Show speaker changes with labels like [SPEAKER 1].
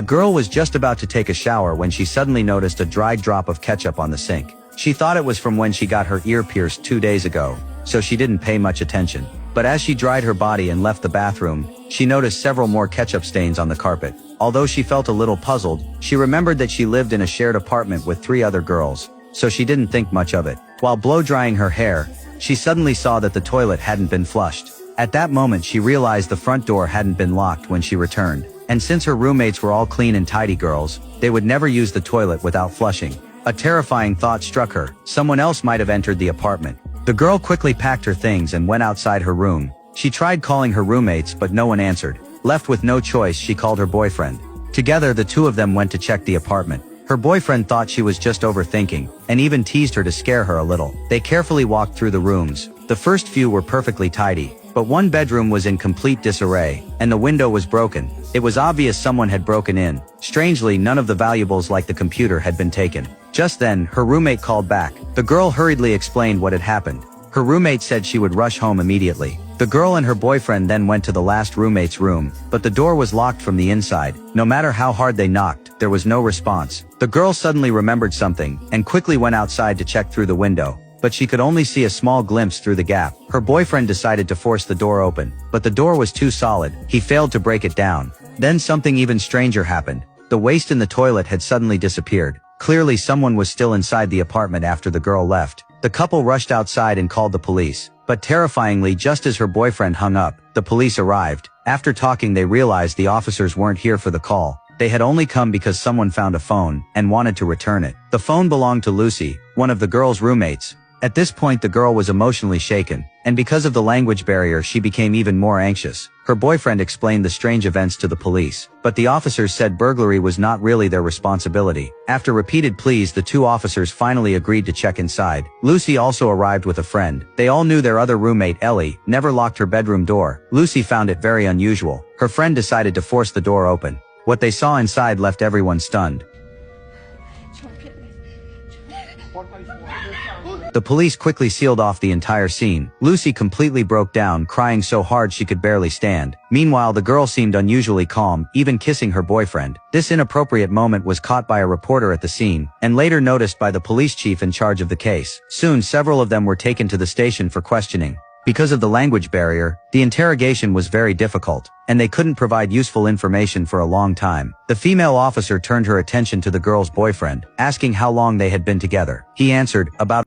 [SPEAKER 1] The girl was just about to take a shower when she suddenly noticed a dried drop of ketchup on the sink. She thought it was from when she got her ear pierced 2 days ago, so she didn't pay much attention. But as she dried her body and left the bathroom, she noticed several more ketchup stains on the carpet. Although she felt a little puzzled, she remembered that she lived in a shared apartment with 3 other girls, so she didn't think much of it. While blow-drying her hair, she suddenly saw that the toilet hadn't been flushed. At that moment she realized the front door hadn't been locked when she returned, and since her roommates were all clean and tidy girls, they would never use the toilet without flushing. A terrifying thought struck her: someone else might have entered the apartment. The girl quickly packed her things and went outside her room. She tried calling her roommates but no one answered. Left with no choice, she called her boyfriend. Together the two of them went to check the apartment. Her boyfriend thought she was just overthinking, and even teased her to scare her a little. They carefully walked through the rooms. The first few were perfectly tidy, but one bedroom was in complete disarray, and the window was broken. It was obvious someone had broken in. Strangely, none of the valuables like the computer had been taken. Just then, her roommate called back. The girl hurriedly explained what had happened. Her roommate said she would rush home immediately. The girl and her boyfriend then went to the last roommate's room, but the door was locked from the inside. No matter how hard they knocked, there was no response. The girl suddenly remembered something, and quickly went outside to check through the window, but she could only see a small glimpse through the gap. Her boyfriend decided to force the door open, but the door was too solid. He failed to break it down. Then something even stranger happened. The waste in the toilet had suddenly disappeared. Clearly someone was still inside the apartment after the girl left. The couple rushed outside and called the police, but terrifyingly, just as her boyfriend hung up, the police arrived. After talking, they realized the officers weren't here for the call. They had only come because someone found a phone and wanted to return it. The phone belonged to Lucy, one of the girl's roommates. At this point the girl was emotionally shaken, and because of the language barrier she became even more anxious. Her boyfriend explained the strange events to the police, but the officers said burglary was not really their responsibility. After repeated pleas, the 2 officers finally agreed to check inside. Lucy also arrived with a friend. They all knew their other roommate, Ellie, never locked her bedroom door. Lucy found it very unusual. Her friend decided to force the door open. What they saw inside left everyone stunned. The police quickly sealed off the entire scene. Lucy completely broke down, crying so hard she could barely stand. Meanwhile, the girl seemed unusually calm, even kissing her boyfriend. This inappropriate moment was caught by a reporter at the scene, and later noticed by the police chief in charge of the case. Soon, several of them were taken to the station for questioning. Because of the language barrier, the interrogation was very difficult, and they couldn't provide useful information for a long time. The female officer turned her attention to the girl's boyfriend, asking how long they had been together. He answered, "About